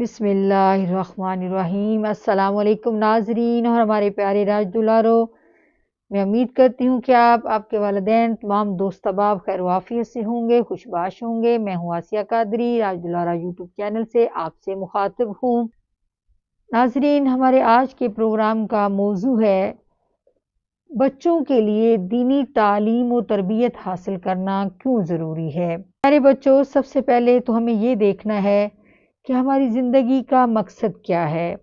بسم اللہ الرحمن الرحیم۔ السلام علیکم ناظرین اور ہمارے پیارے راج دلارو، میں امید کرتی ہوں کہ آپ کے والدین تمام دوست احباب خیر و عافیت سے ہوں گے، خوش باش ہوں گے۔ میں ہوں آسیہ قادری، راج دلارا یوٹیوب چینل سے آپ سے مخاطب ہوں۔ ناظرین، ہمارے آج کے پروگرام کا موضوع ہے بچوں کے لیے دینی تعلیم و تربیت حاصل کرنا کیوں ضروری ہے۔ پیارے بچوں، سب سے پہلے تو ہمیں یہ دیکھنا ہے کہ ہماری زندگی کا مقصد کیا ہے،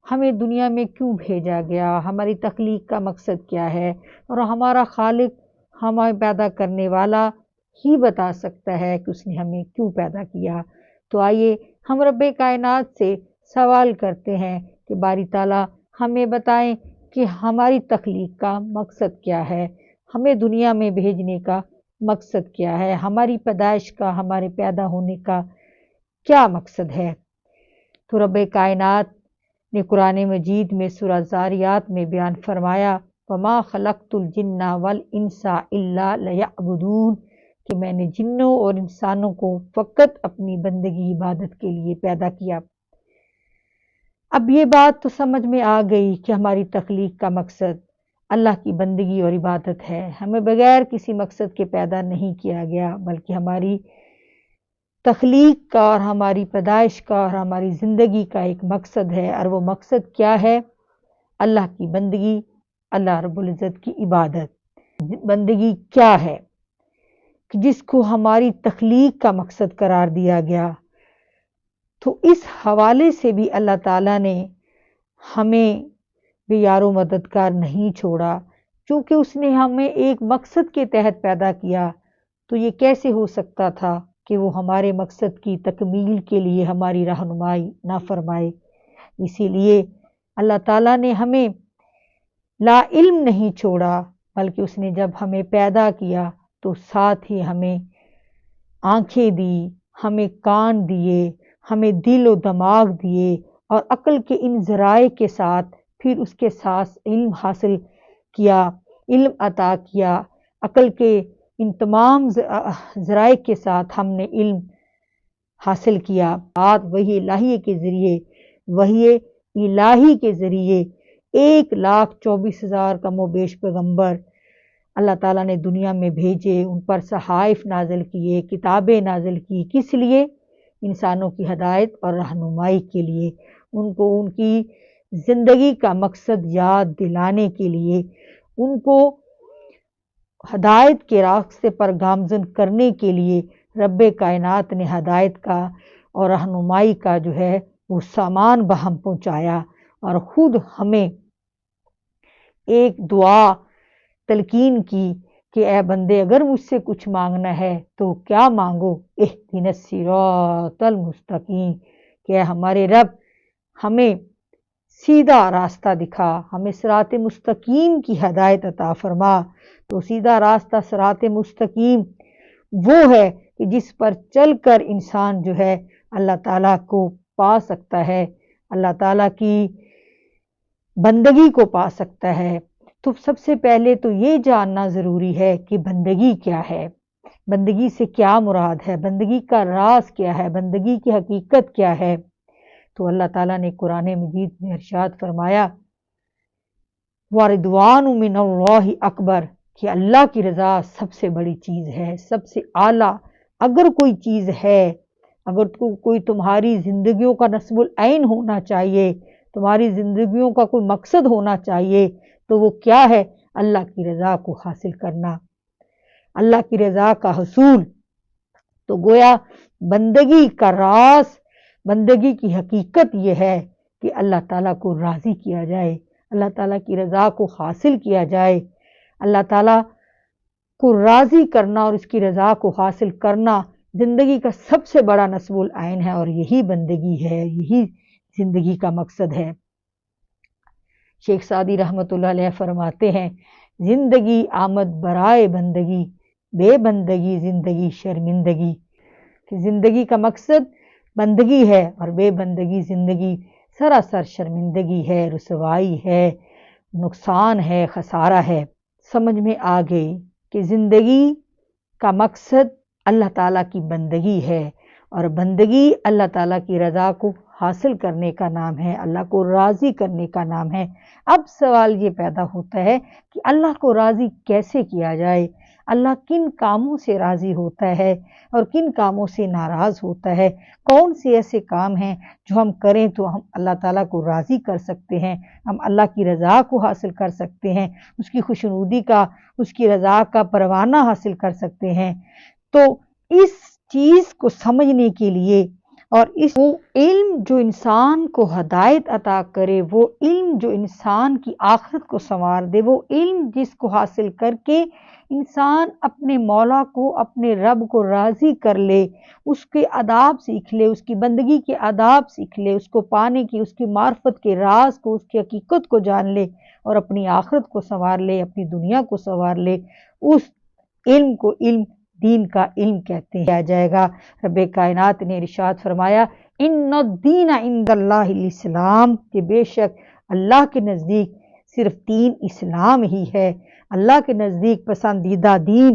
ہمیں دنیا میں کیوں بھیجا گیا، ہماری تخلیق کا مقصد کیا ہے، اور ہمارا خالق ہمیں پیدا کرنے والا ہی بتا سکتا ہے کہ اس نے ہمیں کیوں پیدا کیا۔ تو آئیے ہم رب کائنات سے سوال کرتے ہیں کہ باری تعالیٰ ہمیں بتائیں کہ ہماری تخلیق کا مقصد کیا ہے، ہمیں دنیا میں بھیجنے کا مقصد کیا ہے، ہماری پیدائش کا، ہمارے پیدا ہونے کا کیا مقصد ہے۔ تو رب کائنات نے قرآن مجید میں سورہ زاریات میں بیان فرمایا، وَمَا خَلَقْتُ الْجِنَّ وَالْإِنسَ إِلَّا لِيَعْبُدُونَ، کہ میں نے جنوں اور انسانوں کو فقط اپنی بندگی عبادت کے لیے پیدا کیا۔ اب یہ بات تو سمجھ میں آ گئی کہ ہماری تخلیق کا مقصد اللہ کی بندگی اور عبادت ہے، ہمیں بغیر کسی مقصد کے پیدا نہیں کیا گیا، بلکہ ہماری تخلیق کا اور ہماری پیدائش کا اور ہماری زندگی کا ایک مقصد ہے، اور وہ مقصد کیا ہے؟ اللہ کی بندگی، اللہ رب العزت کی عبادت۔ بندگی کیا ہے کہ جس کو ہماری تخلیق کا مقصد قرار دیا گیا؟ تو اس حوالے سے بھی اللہ تعالیٰ نے ہمیں بے یار و مددگار نہیں چھوڑا، چونکہ اس نے ہمیں ایک مقصد کے تحت پیدا کیا، تو یہ کیسے ہو سکتا تھا کہ وہ ہمارے مقصد کی تکمیل کے لیے ہماری رہنمائی نہ فرمائے۔ اسی لیے اللہ تعالیٰ نے ہمیں لا علم نہیں چھوڑا، بلکہ اس نے جب ہمیں پیدا کیا تو ساتھ ہی ہمیں آنکھیں دی، ہمیں کان دیے، ہمیں دل و دماغ دیے، اور عقل کے ان ذرائع کے ساتھ پھر اس کے ساتھ علم حاصل کیا، علم عطا کیا۔ عقل کے ان تمام ذرائع کے ساتھ ہم نے علم حاصل کیا، وحی الہی کے ذریعے، وحی الہی کے ذریعے 1,24,000 کم و بیش پیغمبر اللہ تعالیٰ نے دنیا میں بھیجے، ان پر صحائف نازل کیے، کتابیں نازل کی۔ کس لیے؟ انسانوں کی ہدایت اور رہنمائی کے لیے، ان کو ان کی زندگی کا مقصد یاد دلانے کے لیے، ان کو ہدایت کے راستے پر گامزن کرنے کے لیے رب کائنات نے ہدایت کا اور رہنمائی کا جو ہے وہ سامان بہم پہنچایا، اور خود ہمیں ایک دعا تلقین کی کہ اے بندے، اگر مجھ سے کچھ مانگنا ہے تو کیا مانگو، اہدنا الصراط المستقیم، کہ اے ہمارے رب ہمیں سیدھا راستہ دکھا، ہمیں صراط مستقیم کی ہدایت عطا فرما۔ تو سیدھا راستہ صراط مستقیم وہ ہے کہ جس پر چل کر انسان جو ہے اللہ تعالیٰ کو پا سکتا ہے، اللہ تعالیٰ کی بندگی کو پا سکتا ہے۔ تو سب سے پہلے تو یہ جاننا ضروری ہے کہ بندگی کیا ہے، بندگی سے کیا مراد ہے، بندگی کا راز کیا ہے، بندگی کی حقیقت کیا ہے۔ تو اللہ تعالیٰ نے قرآن مجید میں ارشاد فرمایا، وَرِضْوَانٌ مِّنَ اللَّهِ اکبر، کہ اللہ کی رضا سب سے بڑی چیز ہے، سب سے اعلیٰ۔ اگر کوئی چیز ہے، اگر کوئی تمہاری زندگیوں کا نصب العین ہونا چاہیے، تمہاری زندگیوں کا کوئی مقصد ہونا چاہیے، تو وہ کیا ہے؟ اللہ کی رضا کو حاصل کرنا، اللہ کی رضا کا حصول۔ تو گویا بندگی کا راز، بندگی کی حقیقت یہ ہے کہ اللہ تعالیٰ کو راضی کیا جائے، اللہ تعالیٰ کی رضا کو حاصل کیا جائے۔ اللہ تعالیٰ کو راضی کرنا اور اس کی رضا کو حاصل کرنا زندگی کا سب سے بڑا نصب العین ہے، اور یہی بندگی ہے، یہی زندگی کا مقصد ہے۔ شیخ سعدی رحمۃ اللہ علیہ فرماتے ہیں، زندگی آمد برائے بندگی، بے بندگی زندگی شرمندگی، کہ زندگی کا مقصد بندگی ہے، اور بے بندگی زندگی سراسر شرمندگی ہے، رسوائی ہے، نقصان ہے، خسارہ ہے۔ سمجھ میں آ گئی کہ زندگی کا مقصد اللہ تعالیٰ کی بندگی ہے، اور بندگی اللہ تعالیٰ کی رضا کو حاصل کرنے کا نام ہے، اللہ کو راضی کرنے کا نام ہے۔ اب سوال یہ پیدا ہوتا ہے کہ اللہ کو راضی کیسے کیا جائے؟ اللہ کن کاموں سے راضی ہوتا ہے اور کن کاموں سے ناراض ہوتا ہے؟ کون سے ایسے کام ہیں جو ہم کریں تو ہم اللہ تعالیٰ کو راضی کر سکتے ہیں، ہم اللہ کی رضا کو حاصل کر سکتے ہیں، اس کی خوشنودی کا، اس کی رضا کا پروانہ حاصل کر سکتے ہیں؟ تو اس چیز کو سمجھنے کے لیے اور اس وہ علم جو انسان کو ہدایت عطا کرے، وہ علم جو انسان کی آخرت کو سنوار دے، وہ علم جس کو حاصل کر کے انسان اپنے مولا کو، اپنے رب کو راضی کر لے، اس کے آداب سیکھ لے، اس کی بندگی کے آداب سیکھ لے، اس کو پانے کی، اس کی معرفت کے راز کو، اس کی حقیقت کو جان لے اور اپنی آخرت کو سنوار لے، اپنی دنیا کو سنوار لے، اس علم کو علم دین کا علم کہتے ہیں جائے گا۔ رب کائنات نے ارشاد فرمایا ان الدین عند اللہ الاسلام، کہ بے شک اللہ کے نزدیک صرف دین اسلام ہی ہے۔ اللہ کے نزدیک پسندیدہ دین،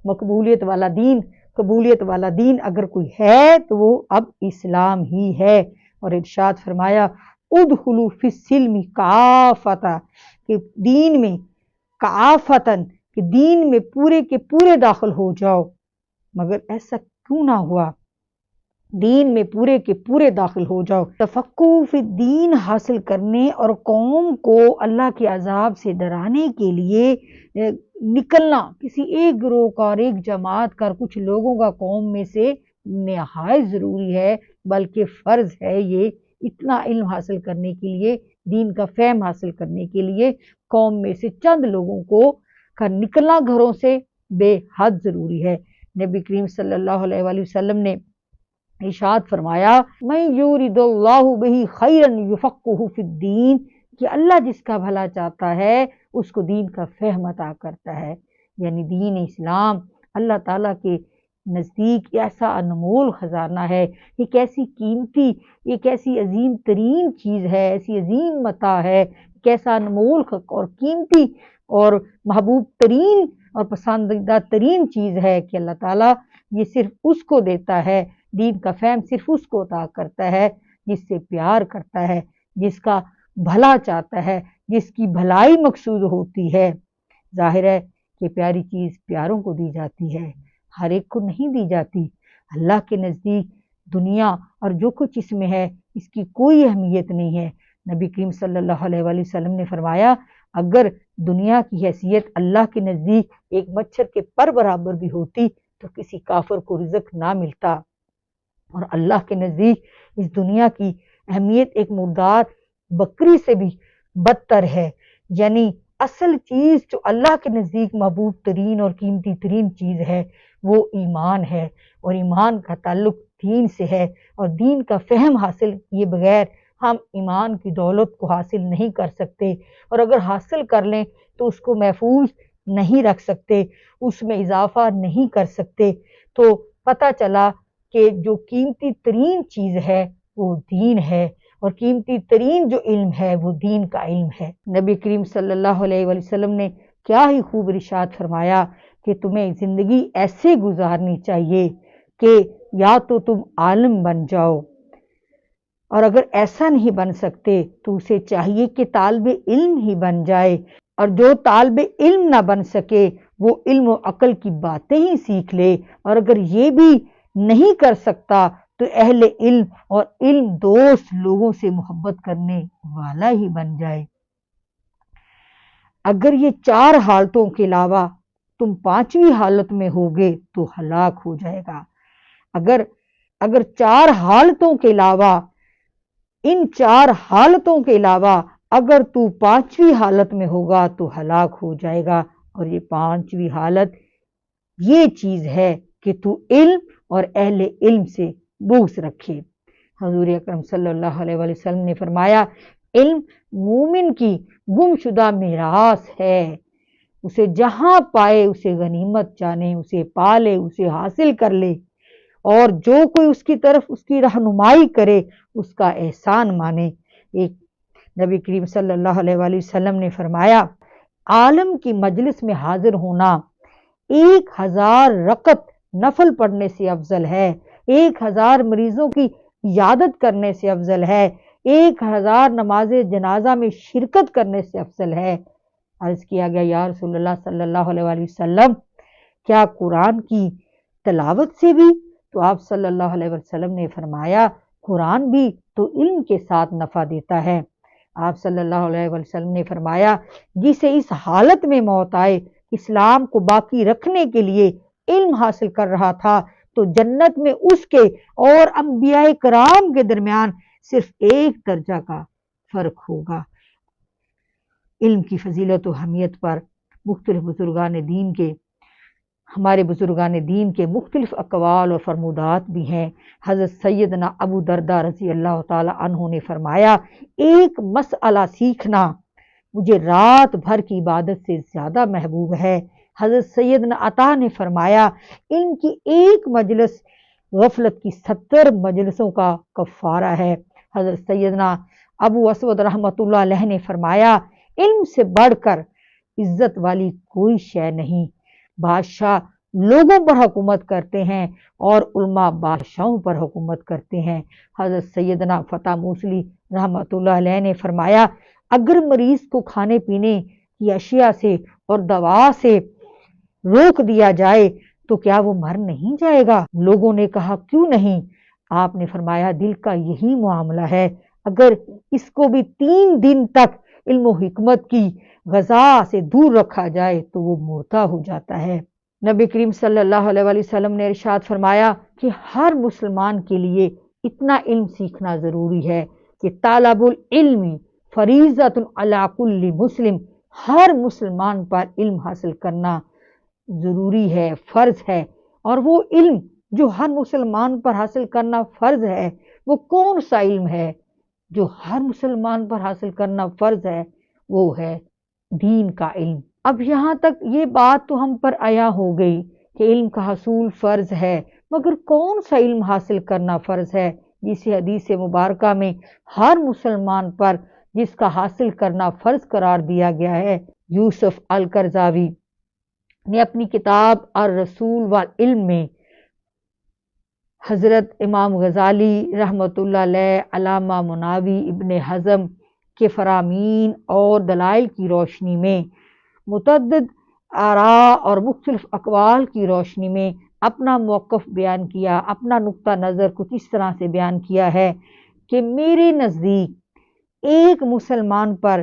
مقبولیت والا دین، قبولیت والا دین اگر کوئی ہے تو وہ اب اسلام ہی ہے۔ اور ارشاد فرمایا ادخلوا فی السلم کافۃ، کہ دین میں کافتن، کہ دین میں پورے کے پورے داخل ہو جاؤ۔ مگر ایسا کیوں نہ ہوا؟ دین میں پورے کے پورے داخل ہو جاؤ۔ تفقہ فی الدین حاصل کرنے اور قوم کو اللہ کے عذاب سے ڈرانے کے لیے نکلنا کسی ایک گروہ کا اور ایک جماعت کا اور کچھ لوگوں کا قوم میں سے نہایت ضروری ہے، بلکہ فرض ہے۔ یہ اتنا علم حاصل کرنے کے لیے، دین کا فہم حاصل کرنے کے لیے قوم میں سے چند لوگوں کو کا نکلنا گھروں سے بے حد ضروری ہے۔ نبی کریم صلی اللہ علیہ وآلہ وسلم نے ارشاد فرمایا من یورد اللہ بہ خیرا یفقہہ فی الدین، کہ اللہ جس کا بھلا چاہتا ہے اس کو دین کا فہم عطا کرتا ہے۔ یعنی دین اسلام اللہ تعالیٰ کے نزدیک ایسا انمول خزانہ ہے، ایک ایسی قیمتی، ایک ایسی عظیم ترین چیز ہے، ایسی عظیم متاع ہے، ایک ایسا انمول اور قیمتی اور محبوب ترین اور پسندیدہ ترین چیز ہے کہ اللہ تعالیٰ یہ صرف اس کو دیتا ہے، دین کا فہم صرف اس کو عطا کرتا ہے جس سے پیار کرتا ہے، جس کا بھلا چاہتا ہے، جس کی بھلائی مقصود ہوتی ہے۔ ظاہر ہے کہ پیاری چیز پیاروں کو دی جاتی ہے، ہر ایک کو نہیں دی جاتی۔ اللہ کے نزدیک دنیا اور جو کچھ اس میں ہے اس کی کوئی اہمیت نہیں ہے۔ نبی کریم صلی اللہ علیہ وآلہ وسلم نے فرمایا اگر دنیا کی حیثیت اللہ کے نزدیک ایک مچھر کے پر برابر بھی ہوتی تو کسی کافر کو رزق نہ ملتا، اور اللہ کے نزدیک اس دنیا کی اہمیت ایک مردار بکری سے بھی بدتر ہے۔ یعنی اصل چیز جو اللہ کے نزدیک محبوب ترین اور قیمتی ترین چیز ہے وہ ایمان ہے، اور ایمان کا تعلق دین سے ہے، اور دین کا فہم حاصل کیے بغیر ہم ایمان کی دولت کو حاصل نہیں کر سکتے، اور اگر حاصل کر لیں تو اس کو محفوظ نہیں رکھ سکتے، اس میں اضافہ نہیں کر سکتے۔ تو پتہ چلا کہ جو قیمتی ترین چیز ہے وہ دین ہے، اور قیمتی ترین جو علم ہے وہ دین کا علم ہے۔ نبی کریم صلی اللہ علیہ وآلہ وسلم نے کیا ہی خوب ارشاد فرمایا کہ تمہیں زندگی ایسے گزارنی چاہیے کہ یا تو تم عالم بن جاؤ، اور اگر ایسا نہیں بن سکتے تو اسے چاہیے کہ طالب علم ہی بن جائے، اور جو طالب علم نہ بن سکے وہ علم و عقل کی باتیں ہی سیکھ لے، اور اگر یہ بھی نہیں کر سکتا تو اہل علم اور علم دوست لوگوں سے محبت کرنے والا ہی بن جائے۔ اگر یہ چار حالتوں کے علاوہ تم پانچویں حالت میں ہوگے تو ہلاک ہو جائے گا۔ اگر چار حالتوں کے علاوہ، ان چار حالتوں کے علاوہ اگر تو پانچویں حالت میں ہوگا تو ہلاک ہو جائے گا، اور یہ پانچویں حالت یہ چیز ہے کہ تو علم اور اہل علم سے بغض رکھے۔ حضور اکرم صلی اللہ علیہ وآلہ وسلم نے فرمایا علم مومن کی گم شدہ میراث ہے، اسے جہاں پائے اسے غنیمت جانے، اسے پالے، اسے حاصل کر لے، اور جو کوئی اس کی طرف اس کی رہنمائی کرے اس کا احسان مانے۔ ایک نبی کریم صلی اللہ علیہ وآلہ وسلم نے فرمایا عالم کی مجلس میں حاضر ہونا 1000 رکعت نفل پڑھنے سے افضل ہے، 1000 مریضوں کی عیادت کرنے سے افضل ہے، 1000 نماز جنازہ میں شرکت کرنے سے افضل ہے۔ عرض کیا گیا یا رسول اللہ صلی اللہ علیہ وآلہ وسلم کیا قرآن کی تلاوت سے بھی؟ تو آپ صلی اللہ علیہ وسلم نے فرمایا قرآن بھی تو علم کے ساتھ نفع دیتا ہے۔ آپ صلی اللہ علیہ وسلم نے فرمایا جسے اس حالت میں موت آئے اسلام کو باقی رکھنے کے لیے علم حاصل کر رہا تھا تو جنت میں اس کے اور انبیاء کرام کے درمیان صرف 1 درجہ کا فرق ہوگا۔ علم کی فضیلت و اہمیت پر ہمارے بزرگان دین کے مختلف اقوال اور فرمودات بھی ہیں۔ حضرت سیدنا ابو درداء رضی اللہ تعالی عنہ نے فرمایا ایک مسئلہ سیکھنا مجھے رات بھر کی عبادت سے زیادہ محبوب ہے۔ حضرت سیدنا عطا نے فرمایا علم کی ایک مجلس غفلت کی 70 مجلسوں کا کفارہ ہے۔ حضرت سیدنا ابو اسود رحمۃ اللہ علیہ نے فرمایا علم سے بڑھ کر عزت والی کوئی شے نہیں۔ بادشاہ لوگوں پر حکومت کرتے ہیں اور علماء بادشاہوں پر حکومت کرتے ہیں۔ حضرت سیدنا فتح موصلی رحمۃ اللہ علیہ نے فرمایا اگر مریض کو کھانے پینے کی اشیاء سے اور دوا سے روک دیا جائے تو کیا وہ مر نہیں جائے گا؟ لوگوں نے کہا کیوں نہیں؟ آپ نے فرمایا دل کا یہی معاملہ ہے، اگر اس کو بھی 3 دن تک علم و حکمت کی غذا سے دور رکھا جائے تو وہ مردہ ہو جاتا ہے۔ نبی کریم صلی اللہ علیہ وآلہ وسلم نے ارشاد فرمایا کہ ہر مسلمان کے لیے اتنا علم سیکھنا ضروری ہے کہ طالب العلم فریضۃ علی کل مسلم، ہر مسلمان پر علم حاصل کرنا ضروری ہے، فرض ہے۔ اور وہ علم جو ہر مسلمان پر حاصل کرنا فرض ہے وہ کون سا علم ہے؟ جو ہر مسلمان پر حاصل کرنا فرض ہے وہ ہے دین کا علم۔ اب یہاں تک یہ بات تو ہم پر عیا ہو گئی کہ علم کا حصول فرض ہے، مگر کون سا علم حاصل کرنا فرض ہے جسے حدیث مبارکہ میں ہر مسلمان پر جس کا حاصل کرنا فرض قرار دیا گیا ہے۔ یوسف القرضاوی نے اپنی کتاب الرسول والعلم میں حضرت امام غزالی رحمۃ اللہ علیہ، علامہ مناوی، ابن حزم کے فرامین اور دلائل کی روشنی میں، متعدد آراء اور مختلف اقوال کی روشنی میں اپنا موقف بیان کیا، اپنا نقطہ نظر کچھ اس طرح سے بیان کیا ہے کہ میرے نزدیک ایک مسلمان پر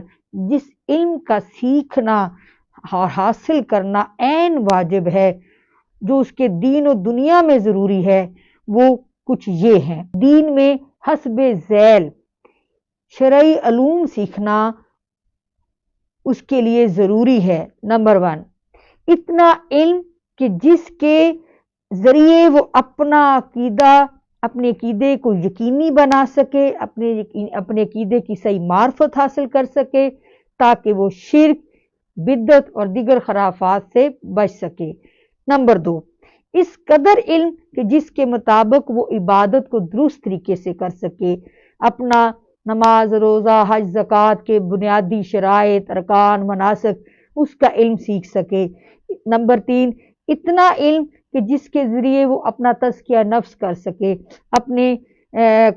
جس علم کا سیکھنا اور حاصل کرنا عین واجب ہے، جو اس کے دین و دنیا میں ضروری ہے، وہ کچھ یہ ہیں۔ دین میں حسب ذیل شرعی علوم سیکھنا اس کے لیے ضروری ہے۔ نمبر 1 اتنا علم کہ جس کے ذریعے وہ اپنے عقیدے کو یقینی بنا سکے، اپنے عقیدے کی صحیح معرفت حاصل کر سکے تاکہ وہ شرک، بدعت اور دیگر خرافات سے بچ سکے۔ نمبر 2 اس قدر علم کہ جس کے مطابق وہ عبادت کو درست طریقے سے کر سکے، اپنا نماز، روزہ، حج، زکوٰۃ کے بنیادی شرائط، ارکان، مناسک اس کا علم سیکھ سکے۔ نمبر 3 اتنا علم کہ جس کے ذریعے وہ اپنا تزکیہ نفس کر سکے، اپنے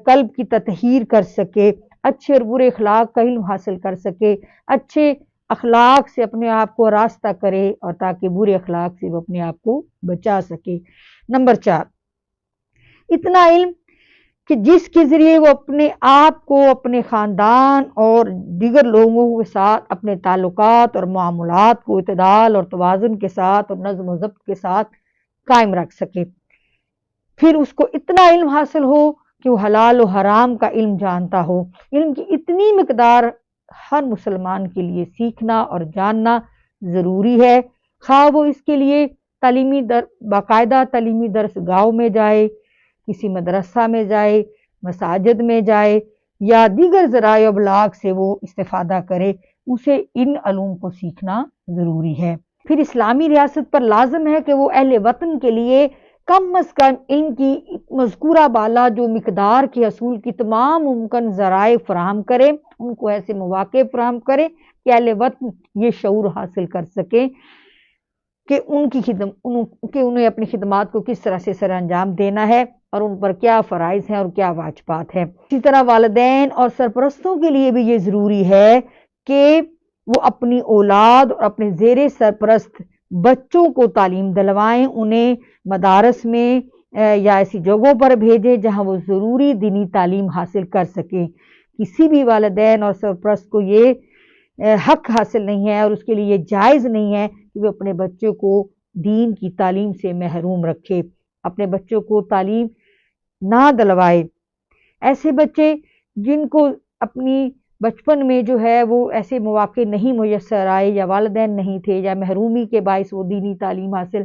قلب کی تطہیر کر سکے، اچھے اور برے اخلاق کا علم حاصل کر سکے، اچھے اخلاق سے اپنے آپ کو راستہ کرے اور تاکہ برے اخلاق سے وہ اپنے آپ کو بچا سکے۔ نمبر 4 اتنا علم کہ جس کے ذریعے وہ اپنے آپ کو، اپنے خاندان اور دیگر لوگوں کے ساتھ اپنے تعلقات اور معاملات کو اعتدال اور توازن کے ساتھ اور نظم و ضبط کے ساتھ قائم رکھ سکے۔ پھر اس کو اتنا علم حاصل ہو کہ وہ حلال و حرام کا علم جانتا ہو۔ علم کی اتنی مقدار ہر مسلمان کے لیے سیکھنا اور جاننا ضروری ہے، خواہ وہ اس کے لیے باقاعدہ تعلیمی درس گاہوں میں جائے، کسی مدرسہ میں جائے، مساجد میں جائے یا دیگر ذرائع ابلاغ سے وہ استفادہ کرے، اسے ان علوم کو سیکھنا ضروری ہے۔ پھر اسلامی ریاست پر لازم ہے کہ وہ اہل وطن کے لیے کم از کم علم کی مذکورہ بالا جو مقدار کے حصول کی تمام ممکن ذرائع فراہم کرے، ان کو ایسے مواقع فراہم کرے کہ اہل وطن یہ شعور حاصل کر سکیں کہ انہیں اپنی خدمات کو کس طرح سے سر انجام دینا ہے اور ان پر کیا فرائض ہیں اور کیا واجبات ہیں۔ اسی طرح والدین اور سرپرستوں کے لیے بھی یہ ضروری ہے کہ وہ اپنی اولاد اور اپنے زیر سرپرست بچوں کو تعلیم دلوائیں، انہیں مدارس میں یا ایسی جگہوں پر بھیجیں جہاں وہ ضروری دینی تعلیم حاصل کر سکیں۔ کسی بھی والدین اور سرپرست کو یہ حق حاصل نہیں ہے اور اس کے لیے یہ جائز نہیں ہے کہ وہ اپنے بچوں کو دین کی تعلیم سے محروم رکھے، اپنے بچوں کو تعلیم نہ دلوائے۔ ایسے بچے جن کو اپنی بچپن میں جو ہے وہ ایسے مواقع نہیں میسر آئے یا والدین نہیں تھے یا محرومی کے باعث وہ دینی تعلیم حاصل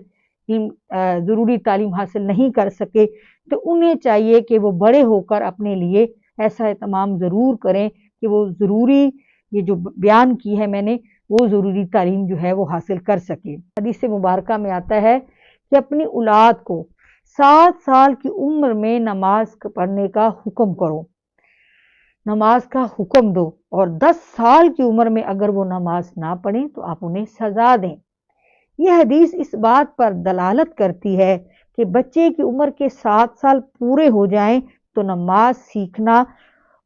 ضروری تعلیم حاصل نہیں کر سکے، تو انہیں چاہیے کہ وہ بڑے ہو کر اپنے لیے ایسا اہتمام ضرور کریں کہ وہ ضروری یہ جو بیان کی ہے میں نے وہ ضروری تعلیم جو ہے وہ حاصل کر سکے۔ حدیث مبارکہ میں آتا ہے کہ اپنی اولاد کو 7 سال کی عمر میں نماز پڑھنے کا حکم کرو، نماز کا حکم دو، اور 10 سال کی عمر میں اگر وہ نماز نہ پڑھیں تو آپ انہیں سزا دیں۔ یہ حدیث اس بات پر دلالت کرتی ہے کہ بچے کی عمر کے 7 سال پورے ہو جائیں تو نماز سیکھنا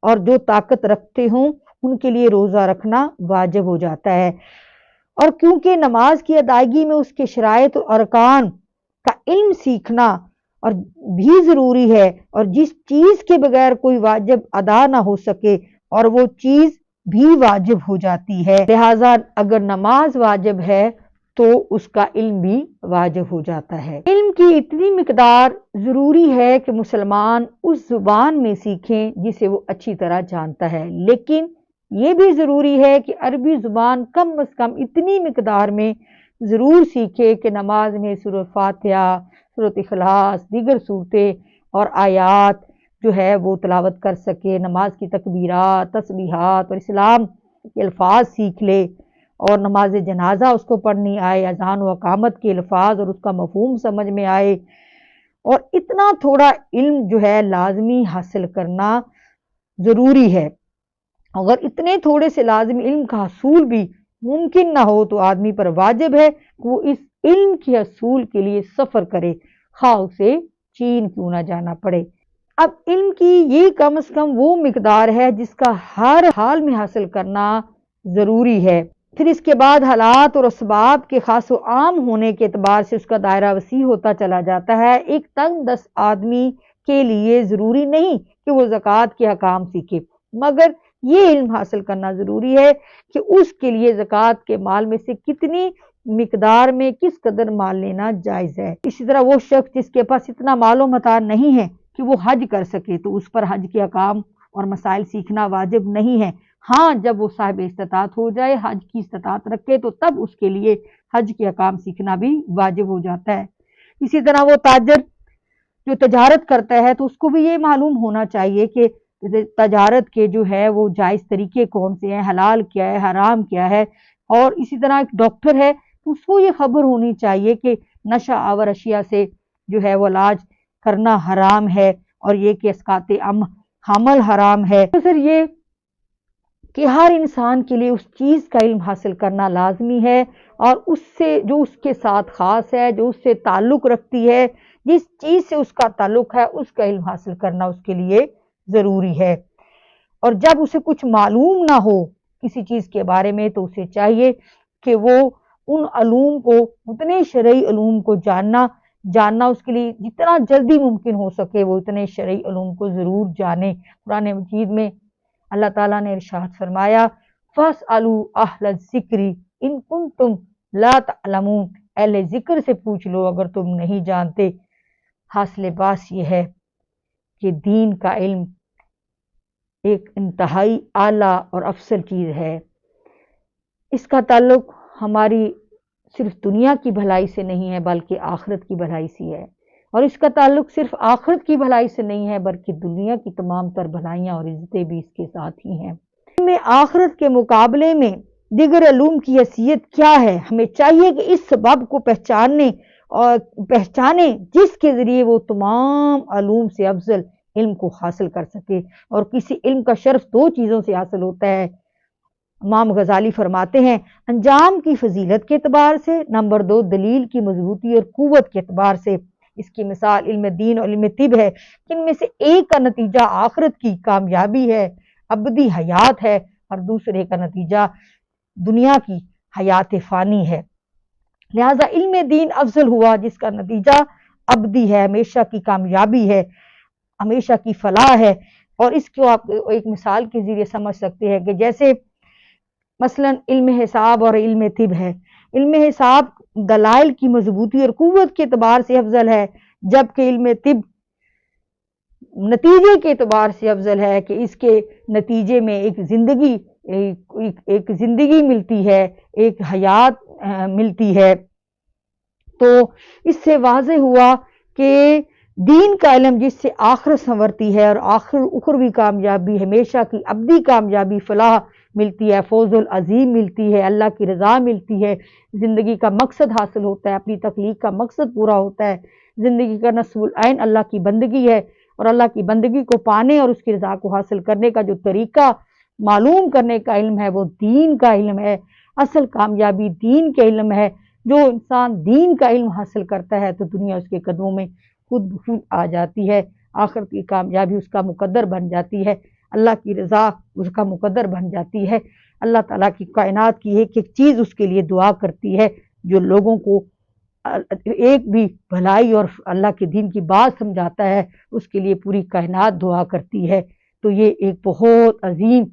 اور جو طاقت رکھتے ہوں ان کے لیے روزہ رکھنا واجب ہو جاتا ہے۔ اور کیونکہ نماز کی ادائیگی میں اس کے شرائط اور ارکان کا علم سیکھنا اور بھی ضروری ہے، اور جس چیز کے بغیر کوئی واجب ادا نہ ہو سکے اور وہ چیز بھی واجب ہو جاتی ہے، لہٰذا اگر نماز واجب ہے تو اس کا علم بھی واجب ہو جاتا ہے۔ علم کی اتنی مقدار ضروری ہے کہ مسلمان اس زبان میں سیکھیں جسے وہ اچھی طرح جانتا ہے، لیکن یہ بھی ضروری ہے کہ عربی زبان کم از کم اتنی مقدار میں ضرور سیکھے کہ نماز میں سورۃ فاتحہ، سورۃ اخلاص، دیگر صورتیں اور آیات جو ہے وہ تلاوت کر سکے، نماز کی تکبیرات، تسبیحات اور اسلام کے الفاظ سیکھ لے، اور نماز جنازہ اس کو پڑھنی آئے، اذان و اقامت کے الفاظ اور اس کا مفہوم سمجھ میں آئے، اور اتنا تھوڑا علم جو ہے لازمی حاصل کرنا ضروری ہے۔ اگر اتنے تھوڑے سے لازمی علم کا حصول بھی ممکن نہ ہو تو آدمی پر واجب ہے کہ وہ اس علم کے حصول کے لیے سفر کرے، خواہ اسے چین کیوں نہ جانا پڑے۔ اب علم کی یہ کم از کم وہ مقدار ہے جس کا ہر حال میں حاصل کرنا ضروری ہے۔ پھر اس کے بعد حالات اور اسباب کے خاص و عام ہونے کے اعتبار سے اس کا دائرہ وسیع ہوتا چلا جاتا ہے۔ ایک تنگ دست آدمی کے لیے ضروری نہیں کہ وہ زکوٰۃ کے احکام سیکھے، مگر یہ علم حاصل کرنا ضروری ہے کہ اس کے لیے زکوٰۃ کے مال میں سے کتنی مقدار میں کس قدر مال لینا جائز ہے۔ اسی طرح وہ شخص جس کے پاس اتنا مال و متاع نہیں ہے کہ وہ حج کر سکے تو اس پر حج کے احکام اور مسائل سیکھنا واجب نہیں ہے۔ ہاں، جب وہ صاحب استطاعت ہو جائے، حج کی استطاعت رکھے، تو تب اس کے لیے حج کے احکام سیکھنا بھی واجب ہو جاتا ہے۔ اسی طرح وہ تاجر جو تجارت کرتا ہے تو اس کو بھی یہ معلوم ہونا چاہیے کہ تجارت کے جو ہے وہ جائز طریقے کون سے ہیں، حلال کیا ہے، حرام کیا ہے۔ اور اسی طرح ایک ڈاکٹر ہے تو اس کو یہ خبر ہونی چاہیے کہ نشہ آور اشیاء سے جو ہے وہ علاج کرنا حرام ہے، اور یہ کہ اسقاط حمل حرام ہے۔ تو پھر یہ کہ ہر انسان کے لیے اس چیز کا علم حاصل کرنا لازمی ہے، اور اس سے جو اس کے ساتھ خاص ہے، جو اس سے تعلق رکھتی ہے، جس چیز سے اس کا تعلق ہے، اس کا علم حاصل کرنا اس کے لیے ضروری ہے۔ اور جب اسے کچھ معلوم نہ ہو کسی چیز کے بارے میں تو اسے چاہیے کہ وہ ان علوم کو، اتنے شرعی علوم کو جاننا اس کے لیے جتنا جلدی ممکن ہو سکے وہ اتنے شرعی علوم کو ضرور جانے۔ قرآن مجید میں اللہ تعالیٰ نے ارشاد فرمایا فَاسْأَلُوا أَهْلَ الذِّكْرِ إِن كُنتُمْ لَا تَعْلَمُونَ، اہل ذکر سے پوچھ لو اگر تم نہیں جانتے۔ حاصل باس یہ ہے کہ دین کا علم ایک انتہائی اعلیٰ اور افضل چیز ہے۔ اس کا تعلق ہماری صرف دنیا کی بھلائی سے نہیں ہے بلکہ آخرت کی بھلائی سے ہے، اور اس کا تعلق صرف آخرت کی بھلائی سے نہیں ہے بلکہ دنیا کی تمام تر بھلائیاں اور عزتیں بھی اس کے ساتھ ہی ہیں۔ میں آخرت کے مقابلے میں دیگر علوم کی حیثیت کیا ہے؟ ہمیں چاہیے کہ اس سبب کو پہچانے جس کے ذریعے وہ تمام علوم سے افضل علم کو حاصل کر سکے، اور کسی علم کا شرف 2 چیزوں سے حاصل ہوتا ہے۔ امام غزالی فرماتے ہیں انجام کی فضیلت کے اعتبار سے، نمبر 2 دلیل کی مضبوطی اور قوت کے اعتبار سے۔ اس کی مثال علم دین اور علم طب ہے کہ ان میں سے ایک کا نتیجہ آخرت کی کامیابی ہے، ابدی حیات ہے، اور دوسرے کا نتیجہ دنیا کی حیات فانی ہے۔ لہذا علم دین افضل ہوا جس کا نتیجہ ابدی ہے، ہمیشہ کی کامیابی ہے، ہمیشہ کی فلاح ہے۔ اور اس کو آپ ایک مثال کے ذریعے سمجھ سکتے ہیں کہ جیسے مثلا علم حساب اور علم طب ہے۔ علم حساب دلائل کی مضبوطی اور قوت کے اعتبار سے افضل ہے، جبکہ علم طب نتیجے کے اعتبار سے افضل ہے کہ اس کے نتیجے میں ایک زندگی ملتی ہے، ایک حیات ملتی ہے۔ تو اس سے واضح ہوا کہ دین کا علم جس سے آخرت سنورتی ہے اور اخروی کامیابی، ہمیشہ کی ابدی کامیابی، فلاح ملتی ہے، فوز العظیم ملتی ہے، اللہ کی رضا ملتی ہے، زندگی کا مقصد حاصل ہوتا ہے، اپنی تخلیق کا مقصد پورا ہوتا ہے، زندگی کا نصب العین اللہ کی بندگی ہے، اور اللہ کی بندگی کو پانے اور اس کی رضا کو حاصل کرنے کا جو طریقہ معلوم کرنے کا علم ہے وہ دین کا علم ہے۔ اصل کامیابی دین کے علم ہے۔ جو انسان دین کا علم حاصل کرتا ہے تو دنیا اس کے قدموں میں خود بخود آ جاتی ہے، آخرت کی کامیابی اس کا مقدر بن جاتی ہے، اللہ کی رضا اس کا مقدر بن جاتی ہے۔ اللہ تعالیٰ کی کائنات کی ایک ایک چیز اس کے لیے دعا کرتی ہے، جو لوگوں کو ایک بھی بھلائی اور اللہ کے دین کی بات سمجھاتا ہے اس کے لیے پوری کائنات دعا کرتی ہے۔ تو یہ ایک بہت عظیم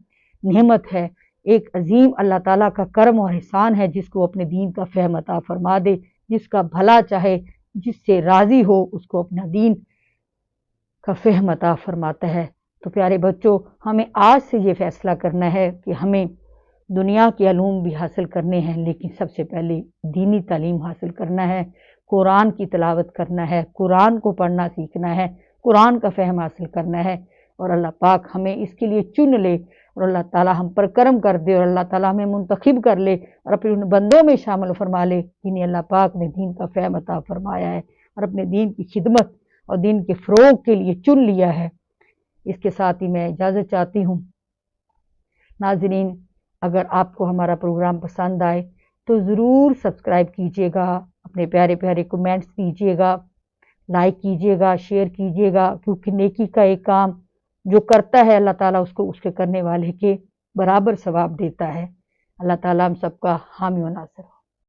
نعمت ہے، ایک عظیم اللہ تعالیٰ کا کرم اور احسان ہے، جس کو اپنے دین کا فہم عطا فرما دے، جس کا بھلا چاہے، جس سے راضی ہو، اس کو اپنا دین کا فہم عطا فرماتا ہے۔ تو پیارے بچوں، ہمیں آج سے یہ فیصلہ کرنا ہے کہ ہمیں دنیا کے علوم بھی حاصل کرنے ہیں، لیکن سب سے پہلے دینی تعلیم حاصل کرنا ہے، قرآن کی تلاوت کرنا ہے، قرآن کو پڑھنا سیکھنا ہے، قرآن کا فہم حاصل کرنا ہے، اور اللہ پاک ہمیں اس کے لیے چن لے، اور اللہ تعالیٰ ہم پر کرم کر دے، اور اللہ تعالیٰ ہمیں منتخب کر لے اور اپنے ان بندوں میں شامل فرما لے جنہیں اللہ پاک نے دین کا فہم عطا فرمایا ہے اور اپنے دین کی خدمت اور دین کے فروغ کے لیے چن لیا ہے۔ اس کے ساتھ ہی میں اجازت چاہتی ہوں۔ ناظرین، اگر آپ کو ہمارا پروگرام پسند آئے تو ضرور سبسکرائب کیجیے گا، اپنے پیارے پیارے کمنٹس دیجیے گا، لائک کیجیے گا، شیئر کیجیے گا، کیونکہ نیکی کا ایک کام جو کرتا ہے اللہ تعالیٰ اس کو اس کے کرنے والے کے برابر ثواب دیتا ہے۔ اللہ تعالیٰ ہم سب کا حامی و ناصر ہو۔